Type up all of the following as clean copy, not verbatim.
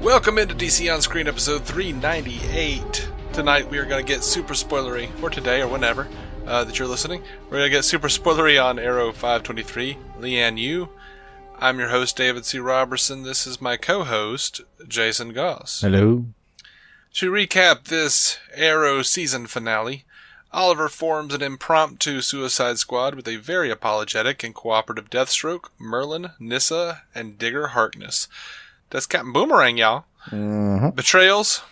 Welcome into DC On Screen episode 398. Tonight we are going to get super spoilery, or today, or whenever that you're listening. We're going to get super spoilery on Arrow 523, Lian Yu. I'm your host, David C. Robertson. This is my co-host, Jason Goss. Hello. To recap this Arrow season finale, Oliver forms an impromptu suicide squad with a very apologetic and cooperative Deathstroke, Merlyn, Nyssa, and Digger Harkness. That's Captain Boomerang, y'all. Mm-hmm. Betrayals,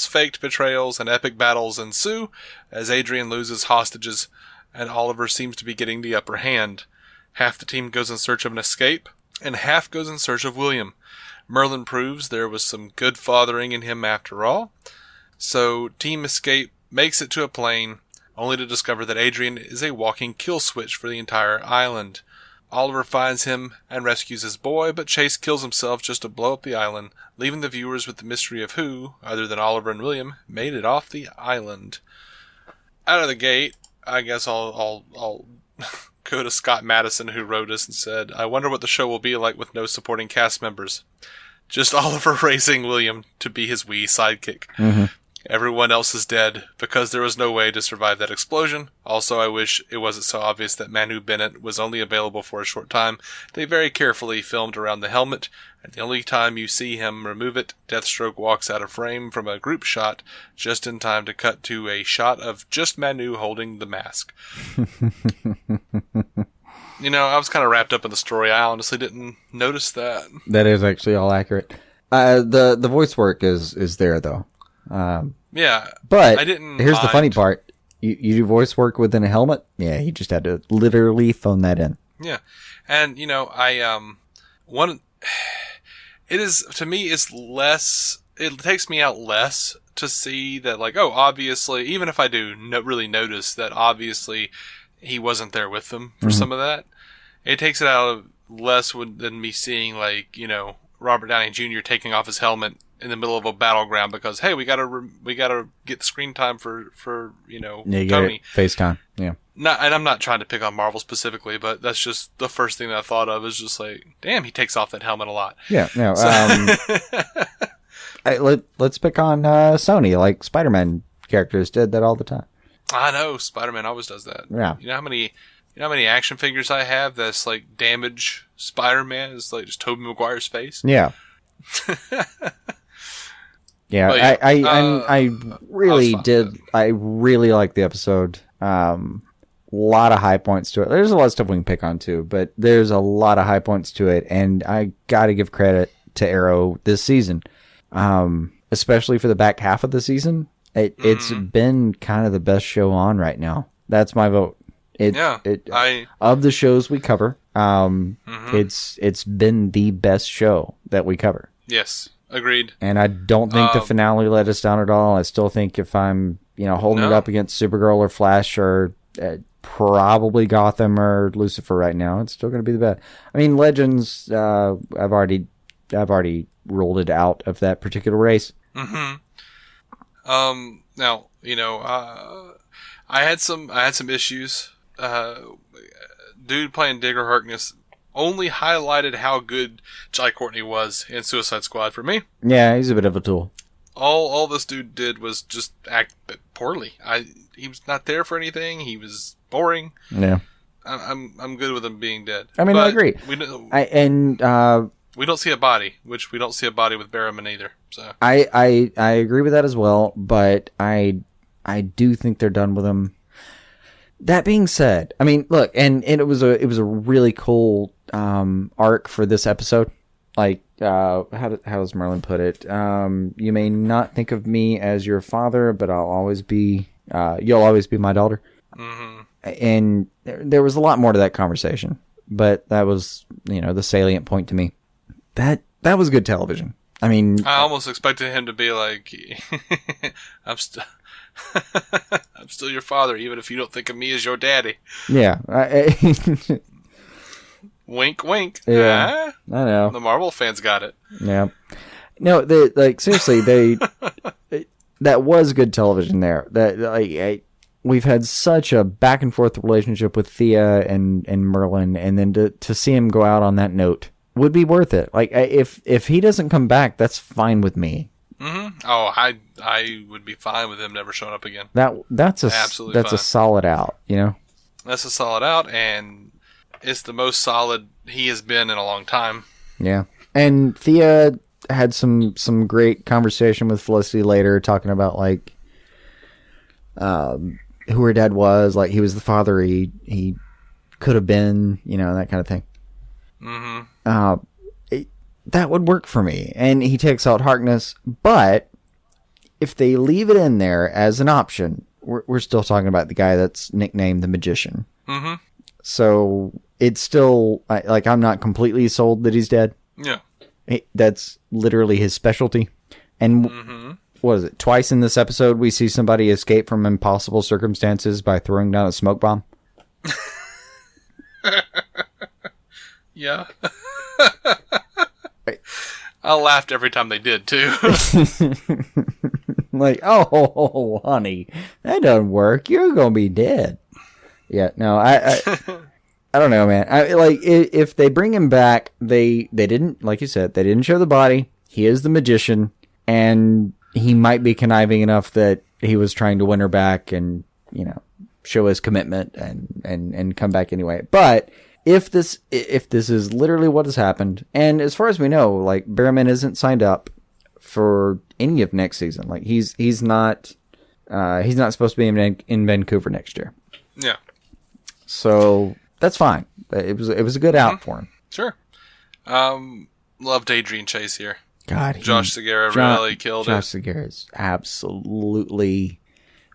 faked betrayals, and epic battles ensue as Adrian loses hostages and Oliver seems to be getting the upper hand. Half the team goes in search of an escape, and half goes in search of William. Merlyn proves there was some good fathering in him after all. So Team Escape makes it to a plane, only to discover that Adrian is a walking kill switch for the entire island. Oliver finds him and rescues his boy, but Chase kills himself just to blow up the island, leaving the viewers with the mystery of who, other than Oliver and William, made it off the island. Out of the gate, I guess I'll go to Scott Madison, who wrote us and said, I wonder what the show will be like with no supporting cast members. Just Oliver raising William to be his wee sidekick. Mm-hmm. Everyone else is dead because there was no way to survive that explosion. Also, I wish it wasn't so obvious that Manu Bennett was only available for a short time. They very carefully filmed around the helmet, and the only time you see him remove it, Deathstroke walks out of frame from a group shot just in time to cut to a shot of just Manu holding the mask. You know, I was kind of wrapped up in the story. I honestly didn't notice that. That is actually all accurate. The voice work is there, though. Yeah, but I didn't here's mind. the funny part. You do voice work within a helmet? Yeah, he just had to literally phone that in. Yeah. And, you know, it is, to me, it's less, it takes me out less to see that, like, oh, obviously, even if I do really notice that obviously he wasn't there with them for some of that, it takes it out of less than me seeing, like, you know, Robert Downey Jr. taking off his helmet in the middle of a battleground because, hey, we gotta get screen time for you know, Tony. FaceTime. Yeah. And I'm not trying to pick on Marvel specifically, but that's just the first thing that I thought of is just like, damn, he takes off that helmet a lot. Yeah. No. Let's pick on Sony, like Spider-Man characters did that all the time. I know Spider-Man always does that. Yeah. You know how many action figures I have that's like damage Spider-Man is like just Tobey Maguire's face. Yeah. Yeah, yeah, I really did. I really liked the episode. Lot of high points to it. There's a lot of stuff we can pick on too, but there's a lot of high points to it, and I got to give credit to Arrow this season, especially for the back half of the season. It's been kind of the best show on right now. That's my vote. Of the shows we cover, it's been the best show that we cover. Yes. Agreed. And I don't think the finale let us down at all. I still think if I'm, holding it up against Supergirl or Flash or probably Gotham or Lucifer right now, it's still going to be the best. I mean, Legends, I've already ruled it out of that particular race. Mm-hmm. Now, I had some issues. Dude playing Digger Harkness only highlighted how good Jai Courtney was in Suicide Squad for me. Yeah, he's a bit of a tool. All this dude did was just act poorly. He was not there for anything. He was boring. Yeah, I'm good with him being dead. I mean, but I agree. We don't see a body, which we don't see a body with Barrowman either. So I agree with that as well. But I do think they're done with him. That being said, I mean, look, and it was a really cool arc for this episode. Like, how does Merlyn put it? You may not think of me as your father, but you'll always be my daughter. Mm-hmm. And there was a lot more to that conversation, but that was, the salient point to me. That was good television. I mean, I almost expected him to be like, I'm still your father, even if you don't think of me as your daddy. Yeah. Wink, wink. Yeah, I know. The Marvel fans got it. Yeah. No, seriously, that was good television there. We've had such a back and forth relationship with Thea and Merlyn, and then to see him go out on that note, would be worth it. Like if he doesn't come back, that's fine with me. Mm-hmm. Oh, I would be fine with him never showing up again. That's a solid out, you know? That's a solid out, and it's the most solid he has been in a long time. Yeah. And Thea had some great conversation with Felicity later, talking about, like, who her dad was. Like, he was the father he could have been, you know, that kind of thing. Mm-hmm. That would work for me. And he takes out Harkness, but if they leave it in there as an option, we're still talking about the guy that's nicknamed the Magician. Mm-hmm. So it's still, like, I'm not completely sold that he's dead. Yeah. That's literally his specialty. And what is it? Twice in this episode, we see somebody escape from impossible circumstances by throwing down a smoke bomb. Yeah. I laughed every time they did, too. Like, oh, honey, that doesn't work. You're going to be dead. Yeah, no, I don't know, man. If they bring him back, they didn't, like you said, they didn't show the body. He is the magician, and he might be conniving enough that he was trying to win her back and, you know, show his commitment and come back anyway. But if this is literally what has happened, and as far as we know, like, Behrman isn't signed up for any of next season. Like, he's not supposed to be in Vancouver next year. Yeah. So that's fine. It was a good out for him. Sure. Loved Adrian Chase here. God, Josh Segarra really killed it. Josh Segarra is absolutely,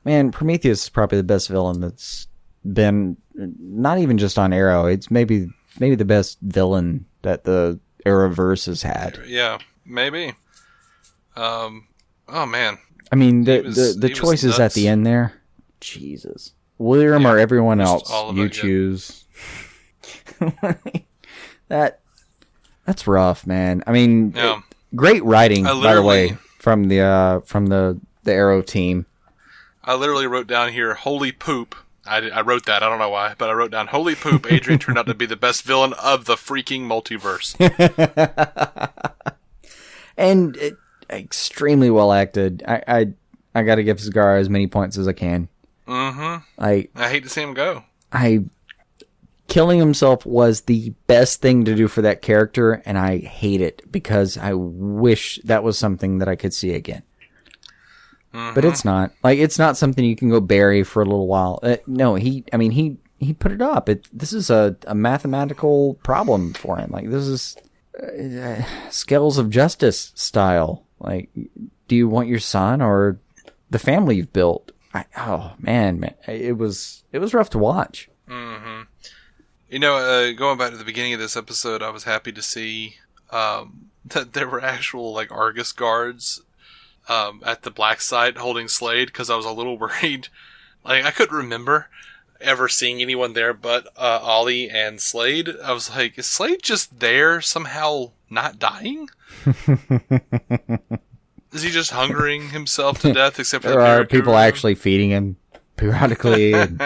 man. Prometheus is probably the best villain that's been, not even just on Arrow. It's maybe the best villain that the Arrowverse has had. Yeah, maybe. Oh man. I mean, the choices at the end there. Jesus. William or everyone else, you choose. That's rough, man. I mean, great writing, by the way, from the Arrow team. I literally wrote down here, "Holy poop." I wrote that. I don't know why, but I wrote down, "Holy poop." Adrian turned out to be the best villain of the freaking multiverse. And extremely well acted. I got to give Segarra as many points as I can. Mm-hmm. I hate to see him go. Killing himself was the best thing to do for that character, and I hate it because I wish that was something that I could see again. Mm-hmm. But it's not. Like, it's not something you can go bury for a little while. No, he put it up. This is a mathematical problem for him. Like, this is scales of justice style. Like, do you want your son or the family you've built? Oh man, it was rough to watch. Mm-hmm. You know, going back to the beginning of this episode, I was happy to see that there were actual, like, Argus guards at the black site holding Slade, because I was a little worried. Like, I couldn't remember ever seeing anyone there but Ollie and Slade. I was like, is Slade just there somehow not dying? Is he just hungering himself to death? Except for there are people actually feeding him periodically, and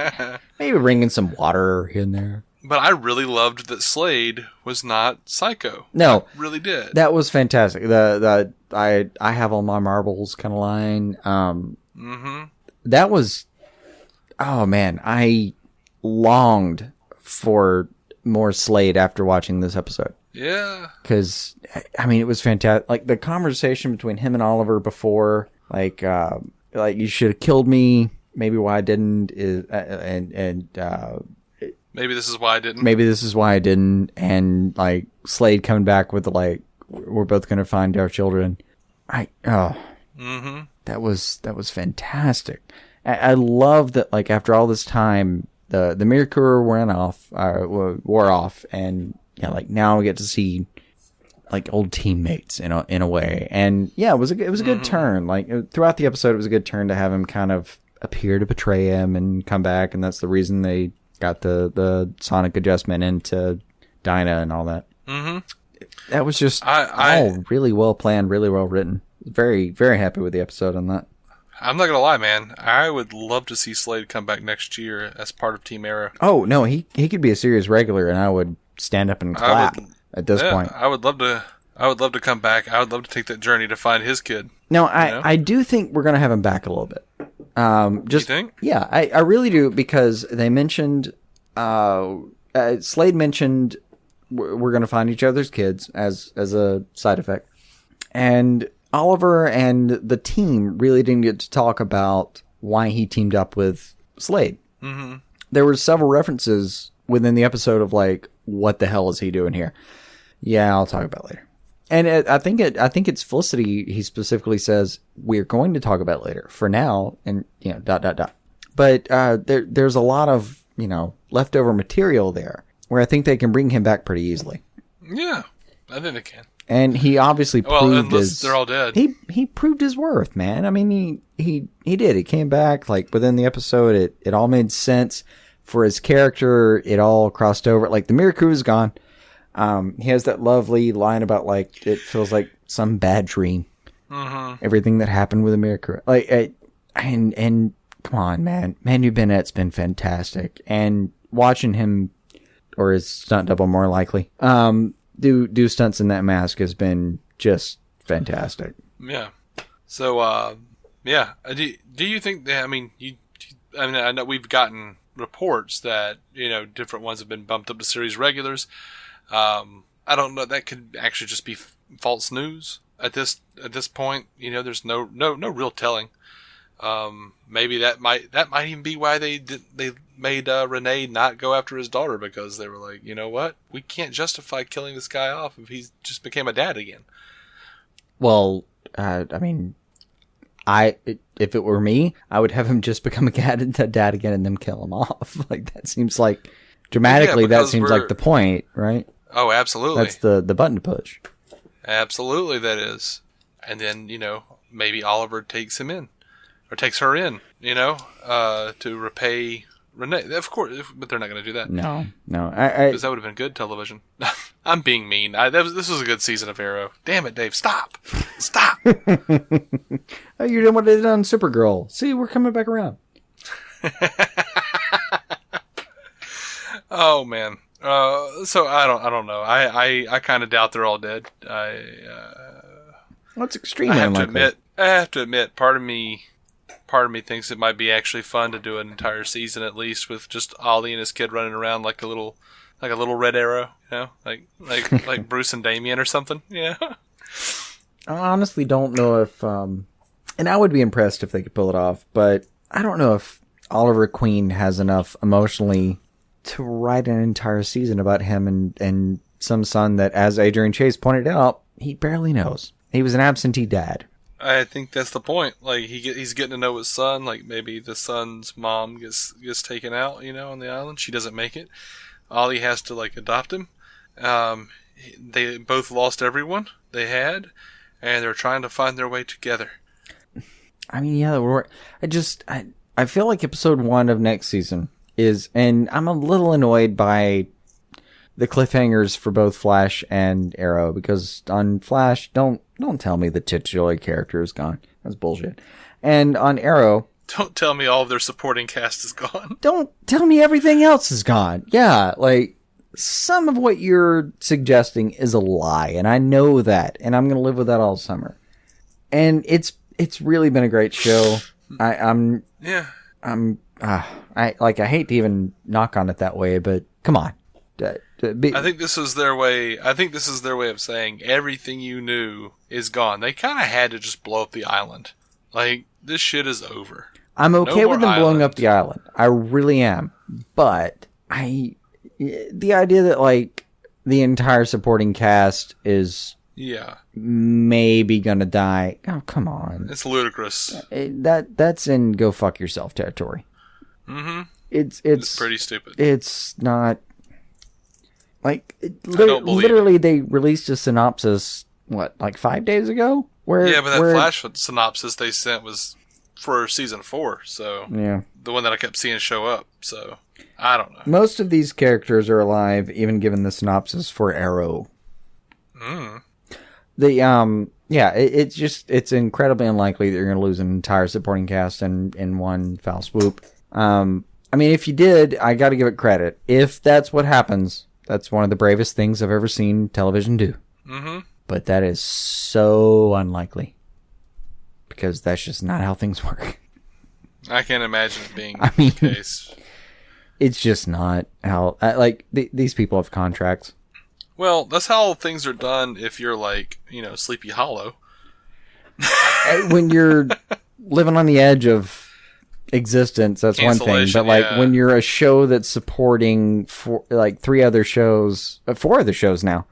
maybe bringing some water in there. But I really loved that Slade was not psycho. No, I really did. That was fantastic. The I have all my marbles kind of line. That was, oh man, I longed for more Slade after watching this episode. Yeah. Because, I mean, it was fantastic. Like, the conversation between him and Oliver before, like you should have killed me. Maybe why I didn't is, maybe this is why I didn't. Maybe this is why I didn't. And, like, Slade coming back with the, like, we're both going to find our children. That was fantastic. I love that, like, after all this time, the Mercure wore off, and yeah, like, now we get to see, like, old teammates in a way. And yeah, it was a good turn. Like, throughout the episode, it was a good turn to have him kind of appear to betray him and come back, and that's the reason they got the sonic adjustment into Dinah and all that. Mm-hmm. That was just all really well planned, really well written. Very, very happy with the episode on that. I'm not gonna lie, man. I would love to see Slade come back next year as part of Team Arrow. Oh no, he could be a serious regular, and I would stand up and clap. at this point. I would love to. I would love to come back. I would love to take that journey to find his kid. No, I do think we're going to have him back a little bit. You think? Yeah, I really do, because they mentioned, Slade mentioned we're going to find each other's kids as a side effect. And Oliver and the team really didn't get to talk about why he teamed up with Slade. Mm-hmm. There were several references within the episode of like, what the hell is he doing here? Yeah, I'll talk about it later. And I think it's Felicity. He specifically says we're going to talk about it later. For now, and But there's a lot of leftover material there where I think they can bring him back pretty easily. Yeah, I think they can. And he obviously proved unless they're all dead. He proved his worth, man. I mean, he did. He came back like within the episode. It all made sense for his character. It all crossed over. Like the mirror crew is gone. He has that lovely line about like it feels like some bad dream. Mm-hmm. Everything that happened with the mirror crew, and come on, man, Manu Bennett's been fantastic, and watching him or his stunt double more likely do stunts in that mask has been just fantastic. Yeah. So do you think that, I know we've gotten reports that different ones have been bumped up to series regulars. I don't know. That could actually just be false news at this point. There's no real telling. Maybe that might even be why they made Renee not go after his daughter, because they were like, you know what, we can't justify killing this guy off if he's just became a dad again. Well, if it were me, I would have him just become a dad again and then kill him off. Like that seems like dramatically that seems like the point, right? Oh, absolutely. That's the button to push. Absolutely, that is. And then, maybe Oliver takes him in. Or takes her in, to repay Renee. Of course, but they're not going to do that. No. Because that would have been good television. I'm being mean. This was a good season of Arrow. Damn it, Dave. Stop. Oh, you're doing what they did on Supergirl. See, we're coming back around. Oh, man. So I don't know. I kind of doubt they're all dead. What's extremely unlikely. I have to admit, part of me thinks it might be actually fun to do an entire season at least with just Ollie and his kid running around like a little Red Arrow, like Bruce and Damien or something. Yeah. I honestly don't know if, and I would be impressed if they could pull it off, but I don't know if Oliver Queen has enough emotionally to write an entire season about him and some son that, as Adrian Chase pointed out, he barely knows. He was an absentee dad. I think that's the point. Like he's getting to know his son. Like maybe the son's mom gets taken out, on the island. She doesn't make it. Ollie has to adopt him. They both lost everyone they had, and they're trying to find their way together. I mean, yeah, I feel like episode 1 of next season is, and I'm a little annoyed by the cliffhangers for both Flash and Arrow, because on Flash, don't tell me the titular character is gone. That's bullshit. And on Arrow, don't tell me all of their supporting cast is gone. Don't tell me everything else is gone. Yeah, some of what you're suggesting is a lie, and I know that, and I'm going to live with that all summer. And it's really been a great show. I hate to even knock on it that way, but come on. I think this is their way. I think this is their way of saying everything you knew is gone. They kind of had to just blow up the island. This shit is over. I'm okay with them blowing up the island. I really am. But the idea that the entire supporting cast is maybe gonna die. Oh, come on. It's ludicrous. That's in go fuck yourself territory. Mm-hmm. It's pretty stupid. It's not. Literally, they released a synopsis, 5 days ago? But that Flash synopsis they sent was for season 4, so... Yeah. The one that I kept seeing show up, so... I don't know. Most of these characters are alive, even given the synopsis for Arrow. Mm. It's incredibly unlikely that you're going to lose an entire supporting cast in one foul swoop. If you did, I got to give it credit. If that's what happens... That's one of the bravest things I've ever seen television do. Mm-hmm. But that is so unlikely. Because that's just not how things work. I can't imagine it being the case. It's just not how... these people have contracts. Well, that's how things are done if you're like, Sleepy Hollow. When you're living on the edge of existence, that's one thing. But when you're a show that's supporting four other shows now,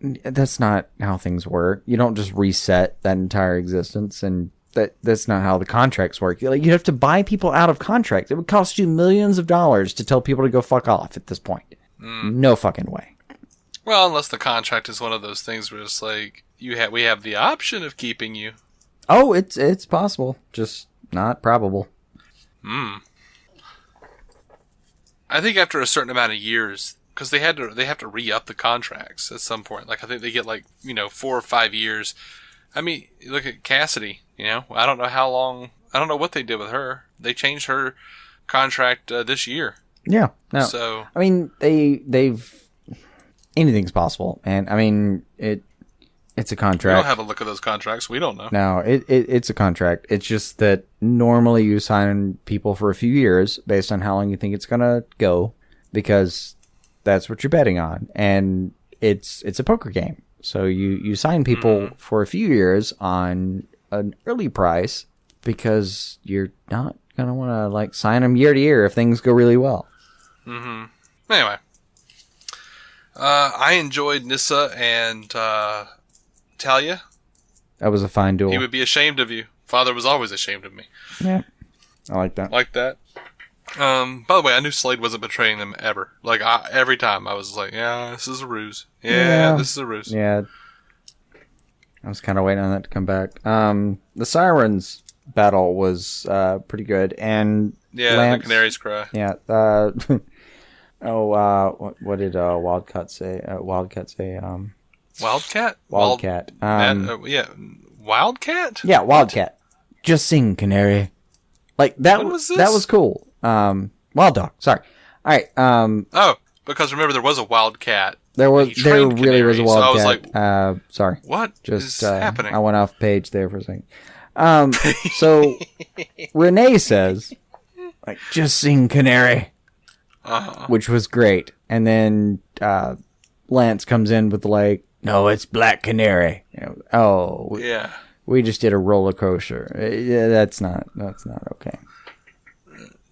that's not how things work. You don't just reset that entire existence, and that's not how the contracts work. You have to buy people out of contracts. It would cost you millions of dollars to tell people to go fuck off at this point. No fucking way. Well, unless the contract is one of those things where it's like we have the option of keeping you. Oh, it's possible, just not probable. I think after a certain amount of years, because they have to re-up the contracts at some point. Like I think they get 4 or 5 years. I mean, look at Cassidy. I don't know how long. I don't know what they did with her. They changed her contract this year. Yeah. No. So I mean, they've anything's possible, and I mean it's a contract. We don't have a look at those contracts. We don't know. No, it's a contract. It's just that normally you sign people for a few years based on how long you think it's gonna go, because that's what you're betting on, and it's a poker game. So you sign people for a few years on an early price because you're not gonna want to sign them year to year if things go really well. Mm-hmm. Anyway, I enjoyed Nyssa and Talia. That was a fine duel. He would be ashamed of you. Father was always ashamed of me. Yeah, I like that. By the way, I knew Slade wasn't betraying them ever. Every time I was like, yeah, this is a ruse. Yeah, this is a ruse. Yeah. I was kind of waiting on that to come back. The Sirens battle was pretty good, and the Canary's cry. Yeah. What did Wildcat say? Wildcat. Wildcat. Wildcat. Wildcat. Yeah, Wildcat. Just sing, Canary. That was this? That was cool. Wild Dog. Sorry. All right. Because remember there was a Wildcat. There really Canary, was a Wildcat. So I was like, sorry. What is happening? I went off page there for a second. So Renee says, just sing Canary, which was great. And then Lance comes in with no, it's Black Canary. Yeah. We just did a roller coaster. Yeah, that's not okay.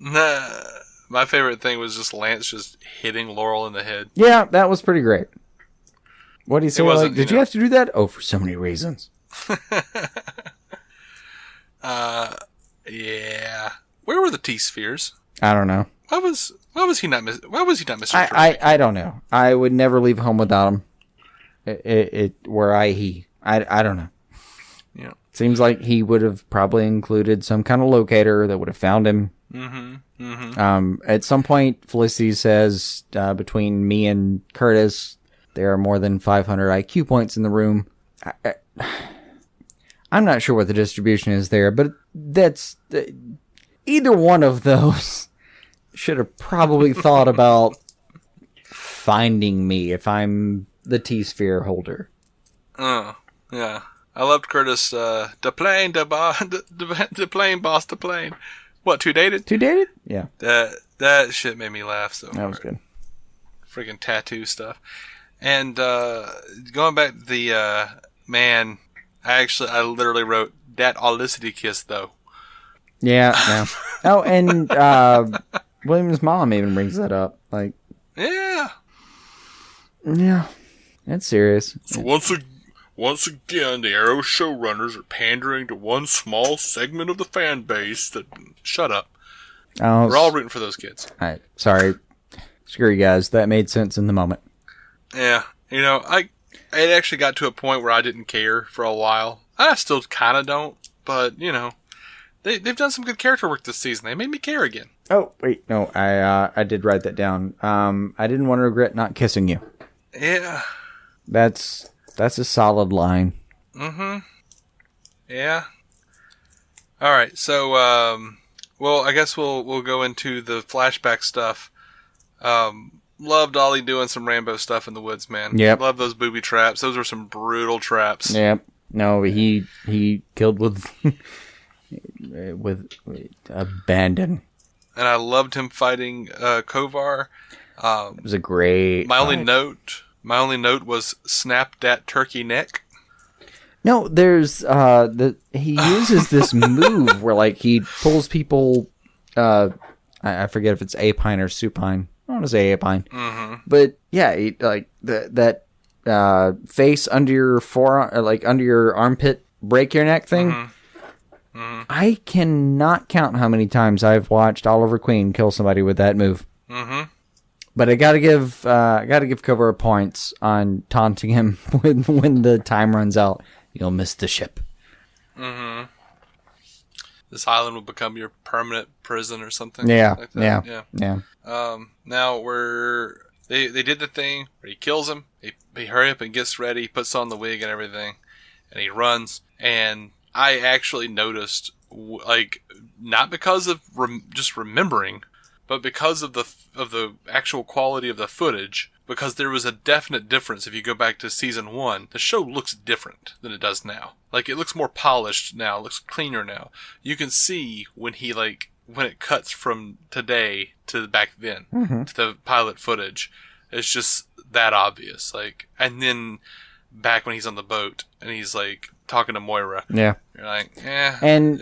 Nah, my favorite thing was just Lance just hitting Laurel in the head. Yeah, that was pretty great. What do you say? Did you have to do that? Oh, for so many reasons. Yeah. Where were the T-spheres? I don't know. Why was he not Mr. I don't know. I would never leave home without him. I don't know. Yeah. Seems like he would have probably included some kind of locator that would have found him. Mm-hmm. Mm-hmm. At some point, Felicity says, between me and Curtis, there are more than 500 IQ points in the room. I'm not sure what the distribution is there, but that's either one of those should have probably thought about finding me if I'm the T-sphere holder. Oh, yeah. I loved Curtis, the plane boss, the plane. What, Two Dated? Two Dated? Yeah. That shit made me laugh so hard. That was good. Freaking tattoo stuff. And going back to the man, I literally wrote that Olicity kiss though. Yeah, yeah. Oh, and William's mom even brings that up. Yeah. Yeah. It's serious. So once again, the Arrow showrunners are pandering to one small segment of the fan base that... Shut up. We're all rooting for those kids. All right. Sorry. Screw you guys. That made sense in the moment. Yeah. It actually got to a point where I didn't care for a while. I still kind of don't, but, they've done some good character work this season. They made me care again. Oh, wait. No, I did write that down. I didn't want to regret not kissing you. Yeah. That's a solid line. Mm-hmm. Yeah. All right. So, I guess we'll go into the flashback stuff. Loved Ollie doing some Rambo stuff in the woods, man. Yep. Love those booby traps. Those were some brutal traps. Yep. No, he killed with abandon. And I loved him fighting Kovar. It was a great My only fight. note was snap that turkey neck. No, there's he uses this move where like he pulls people. I forget if it's apine or supine. I want to say apine, but yeah, he, like that face under your forearm, like under your armpit, break your neck thing. I cannot count how many times I've watched Oliver Queen kill somebody with that move. But I gotta give Kovar points on taunting him when the time runs out. You'll miss the ship. This island will become your permanent prison or something. Yeah, like that. yeah. Now they did the thing where he kills him. He hurry up and gets ready, puts on the wig and everything, and he runs. And I actually noticed, like, not because of just remembering, but because of the actual quality of the footage. Because there was a definite difference if you go back to season 1. The show looks different than it does now. Like, it looks more polished now. It looks cleaner now. You can see when it cuts from today to back then, to the pilot footage. It's just that obvious. Like, and then back when he's on the boat and he's like talking to Moira. Yeah. You're like, And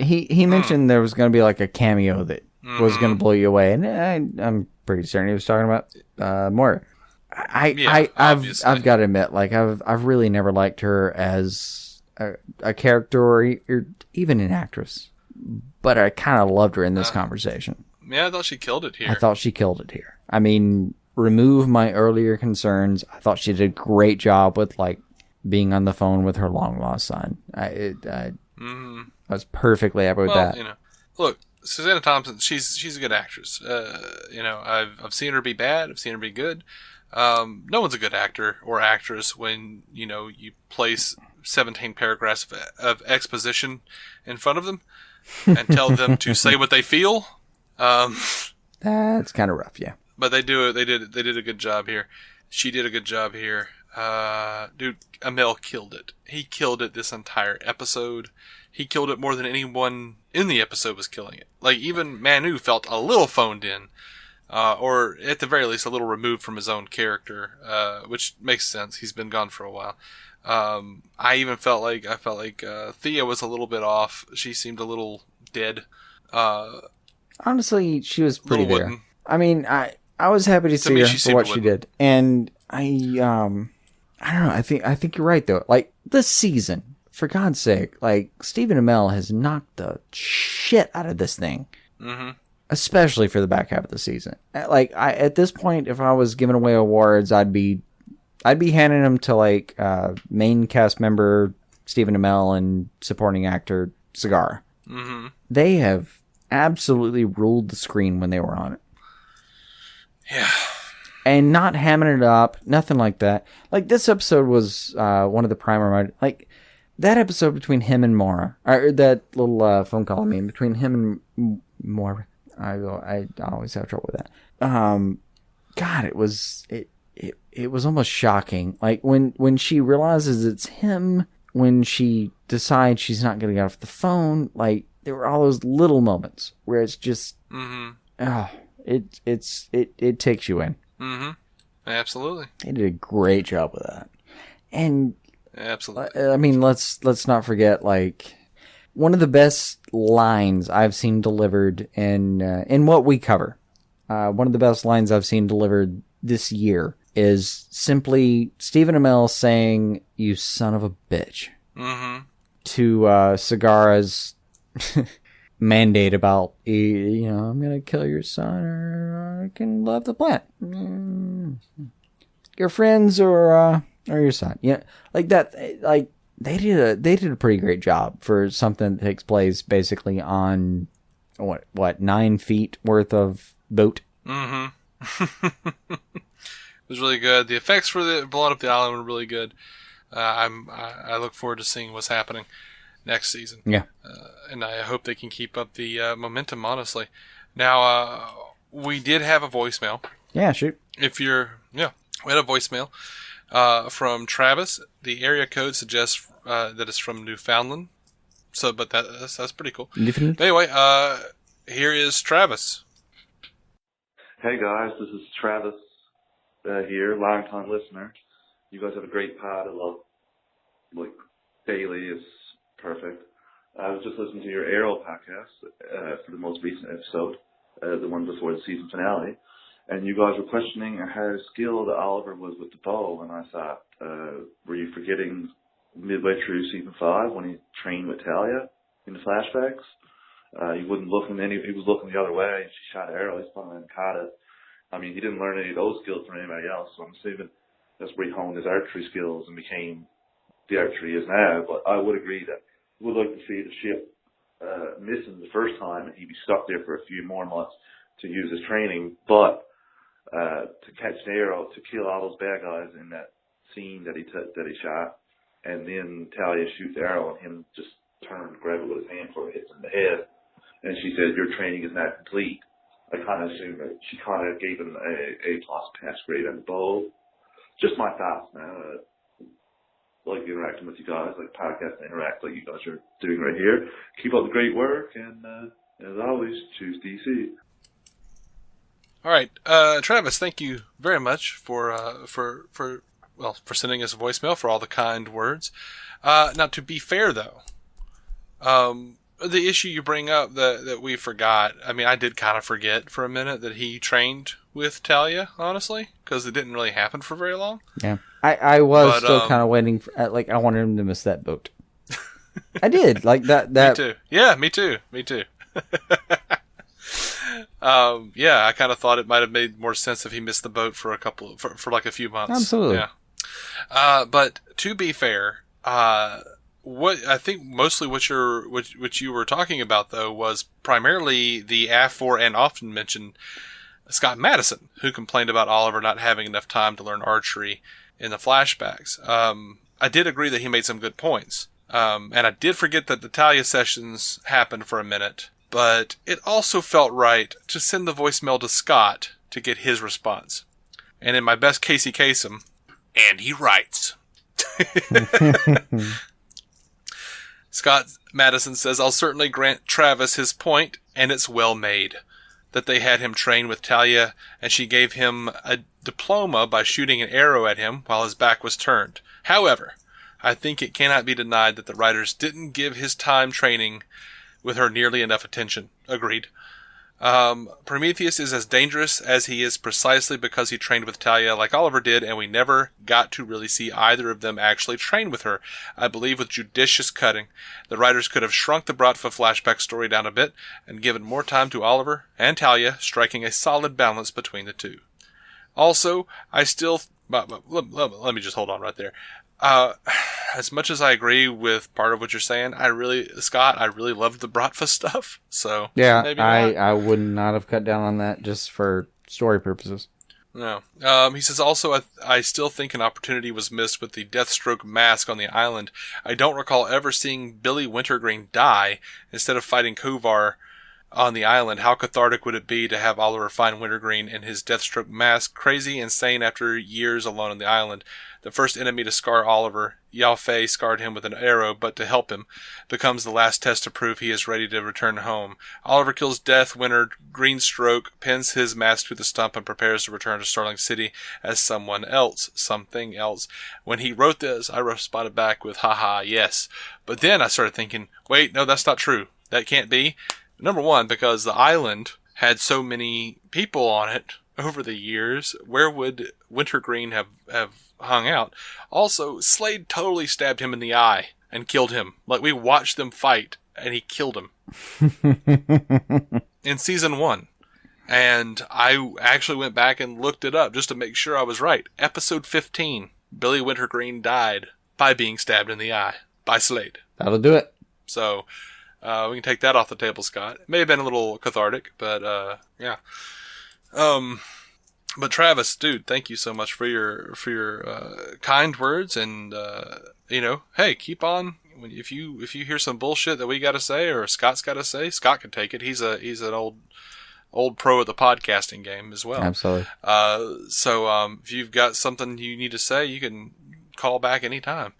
he mentioned there was going to be like a cameo that was going to blow you away. And I'm pretty certain he was talking about Moira. I've got to admit, like I've really never liked her as a character or even an actress, but I kind of loved her in this conversation. Yeah, I thought she killed it here. I mean, remove my earlier concerns. I thought she did a great job with like being on the phone with her long lost son. I was perfectly happy with that. You know, look. Susanna Thompson, she's a good actress. You know, I've seen her be bad. I've seen her be good. No one's a good actor or actress when, you know, you place 17 paragraphs of exposition in front of them and tell them to say what they feel. That's kind of rough, yeah. But they did a good job here. She did a good job here. Dude, Amel killed it. He killed it this entire episode. He killed it more than anyone in the episode was killing it. Like, even Manu felt a little phoned in. Or, at the very least, a little removed from his own character. Which makes sense. He's been gone for a while. I even felt like Thea was a little bit off. She seemed a little dead. Honestly, she was pretty there. Wooden. I mean, I was happy to see her for what she did. And I don't know. I think you're right, though. Like, this season, for God's sake, like, Stephen Amell has knocked the shit out of this thing. Especially for the back half of the season. Like, at this point, if I was giving away awards, I'd be handing them to, like, main cast member Stephen Amell and supporting actor Segarra. They have absolutely ruled the screen when they were on it. Yeah. And not hamming it up, nothing like that. Like, this episode was one of the primer, like, that episode between him and Maura, or that little phone call, between him and Maura, I always have trouble with that. God, it was almost shocking. Like, when she realizes it's him, when she decides she's not going to get off the phone, like, there were all those little moments where it's just, it takes you in. Absolutely. They did a great job with that. And absolutely. I mean, let's not forget, like, one of the best lines I've seen delivered in what we cover. One of the best lines I've seen delivered this year is simply Stephen Amell saying, "You son of a bitch," to Segarra's mandate about, I'm gonna kill your son or I can love the plant. Your friends or your son. Yeah, like that. Like, they did a pretty great job for something that takes place basically on what 9 feet worth of boat. It was really good. The effects for the blowing up the island were really good. I look forward to seeing what's happening next season. Yeah. And I hope they can keep up the momentum, honestly. Now, we did have a voicemail Yeah, shoot. If you're, yeah, we had a voicemail from Travis. The area code suggests that it's from Newfoundland. So, but that's pretty cool. Newfoundland? But anyway, here is Travis. Hey guys, this is Travis here, long-time listener. You guys have a great pod. I love, like, daily is perfect. I was just listening to your Arrow podcast for the most recent episode, the one before the season finale, and you guys were questioning how skilled Oliver was with the bow, and I thought, were you forgetting midway through season 5 when he trained with Talia in the flashbacks? He wasn't looking he was looking the other way, and she shot an arrow, he spun and caught it. I mean, he didn't learn any of those skills from anybody else, so I'm assuming that's where he honed his archery skills and became the archer he is now. But I would agree that I would like to see the ship missing the first time and he'd be stuck there for a few more months to use his training. But to catch an arrow, to kill all those bad guys in that scene that he shot, and then Talia shoot the arrow and him just turn, grab it with his hand before it hits him in the head. And she said, your training is not complete. I kind of assume that she kind of gave him a plus pass grade on the bow. Just my thoughts, man. Like interacting with you guys, like podcast interact like you guys are doing right here. Keep up the great work, and as always, choose DC. All right, Travis, thank you very much for sending us a voicemail, for all the kind words. Now, to be fair, though, the issue you bring up that we forgot, I mean, I did kind of forget for a minute that he trained with Talia, honestly, because it didn't really happen for very long. Yeah. I was still kind of waiting for, I wanted him to miss that boat. I did. Like that. Me too. Yeah, me too. Yeah, I kind of thought it might have made more sense if he missed the boat for for like a few months. Absolutely. Yeah. But to be fair, what I think mostly what you were talking about though was primarily the for and often mentioned Scott Madison, who complained about Oliver not having enough time to learn archery in the flashbacks. I did agree that he made some good points. And I did forget that the Talia sessions happened for a minute, but it also felt right to send the voicemail to Scott to get his response. And in my best Casey Kasem, and he writes. Scott Madison says, I'll certainly grant Travis his point, and it's well made, that they had him train with Talia, and she gave him a diploma by shooting an arrow at him while his back was turned. However, I think it cannot be denied that the writers didn't give his time training with her nearly enough attention. Agreed. Prometheus is as dangerous as he is precisely because he trained with Talia like Oliver did, and we never got to really see either of them actually train with her. I believe with judicious cutting, the writers could have shrunk the Bratva flashback story down a bit and given more time to Oliver and Talia, striking a solid balance between the two. Also, let me just hold on right there. As much as I agree with part of what you're saying, Scott, I really loved the Bratva stuff. So yeah, maybe I would not have cut down on that just for story purposes. No. He says also, I still think an opportunity was missed with the Deathstroke mask on the island. I don't recall ever seeing Billy Wintergreen die instead of fighting Kovar on the island. How cathartic would it be to have Oliver find Wintergreen in his Deathstroke mask, crazy, insane after years alone on the island? The first enemy to scar Oliver, Yao Fei scarred him with an arrow, but to help him, becomes the last test to prove he is ready to return home. Oliver kills Death, Greenstroke, pins his mask to the stump, and prepares to return to Starling City as something else. When he wrote this, I responded back with, haha, yes. But then I started thinking, wait, no, that's not true. That can't be. Number one, because the island had so many people on it over the years, where would Wintergreen have hung out? Also, Slade totally stabbed him in the eye and killed him. Like, we watched them fight, and he killed him. In season 1. And I actually went back and looked it up just to make sure I was right. Episode 15, Billy Wintergreen died by being stabbed in the eye by Slade. That'll do it. So, we can take that off the table, Scott. It may have been a little cathartic, but, yeah. But Travis, dude, thank you so much for your kind words, and hey, keep on. If you hear some bullshit that we got to say or Scott's got to say, Scott can take it. He's an old pro at the podcasting game as well. Absolutely. So if you've got something you need to say, you can call back anytime.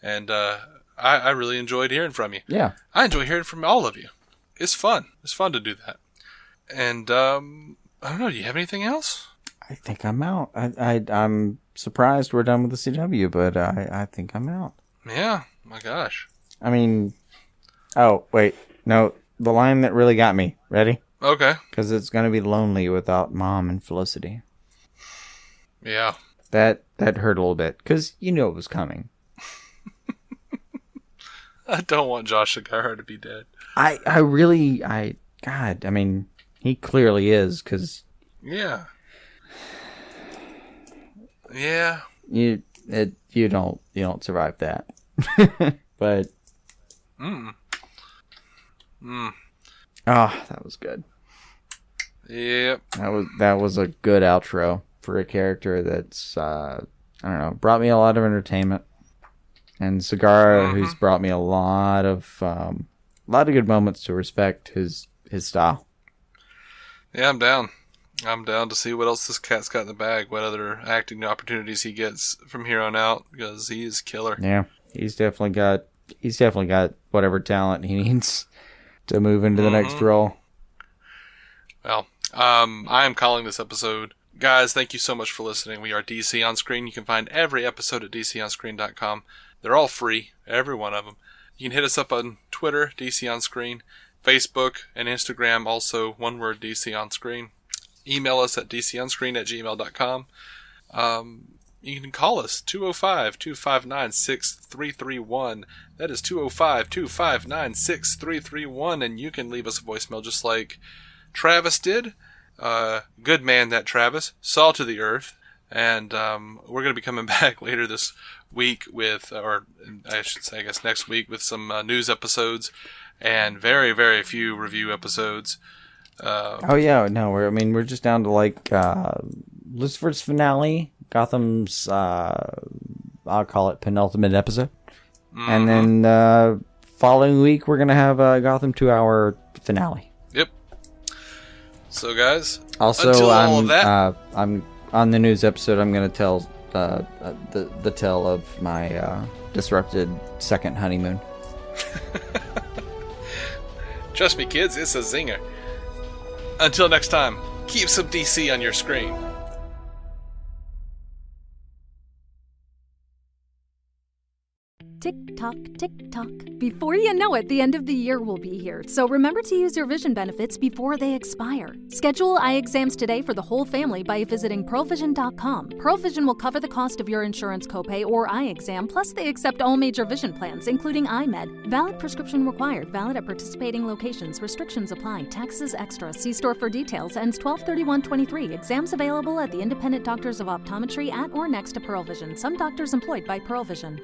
And I really enjoyed hearing from you. Yeah. I enjoy hearing from all of you. It's fun. It's fun to do that. And I don't know. Do you have anything else? I think I'm out. I'm surprised we're done with the CW, but I think I'm out. Yeah. My gosh. I mean, oh, wait. No, the line that really got me. Ready? Okay. Because it's going to be lonely without Mom and Felicity. Yeah. That hurt a little bit, because you knew it was coming. I don't want Josh Segarra to be dead. God, I mean, he clearly is, because... Yeah. Yeah. You don't survive that. But... Oh, that was good. Yep. That was a good outro for a character that's, I don't know, brought me a lot of entertainment. And Segarra, who's brought me a lot of good moments to respect his style. Yeah, I'm down. I'm down to see what else this cat's got in the bag, what other acting opportunities he gets from here on out, because he is killer. Yeah, he's definitely got whatever talent he needs to move into the next role. Well, I am calling this episode. Guys, thank you so much for listening. We are DC On Screen. You can find every episode at dconscreen.com. They're all free, every one of them. You can hit us up on Twitter, DC On Screen, Facebook, and Instagram, also one word, DC On Screen. Email us at dconscreen@gmail.com. You can call us, 205-259-6331. That is 205-259-6331, and you can leave us a voicemail just like Travis did. Good man, that Travis. Saw to the earth. And we're going to be coming back later this week with, or I should say, I guess next week with some news episodes and very, very few review episodes. We're just down to like Lucifer's finale, Gotham's, I'll call it penultimate episode. And then following week, we're going to have a Gotham 2-hour finale. Yep. So, guys, also, until all of that... I'm on the news episode, I'm going to tell the tale of my disrupted second honeymoon. Trust me, kids, it's a zinger. Until next time, keep some DC on your screen. Tick tock, tick tock. Before you know it, the end of the year will be here. So remember to use your vision benefits before they expire. Schedule eye exams today for the whole family by visiting pearlvision.com. Pearl Vision will cover the cost of your insurance copay or eye exam, plus they accept all major vision plans, including iMed. Valid prescription required. Valid at participating locations. Restrictions apply. Taxes extra. See store for details. Ends 12/31/23. Exams available at the independent doctors of optometry at or next to Pearl Vision. Some doctors employed by Pearl Vision.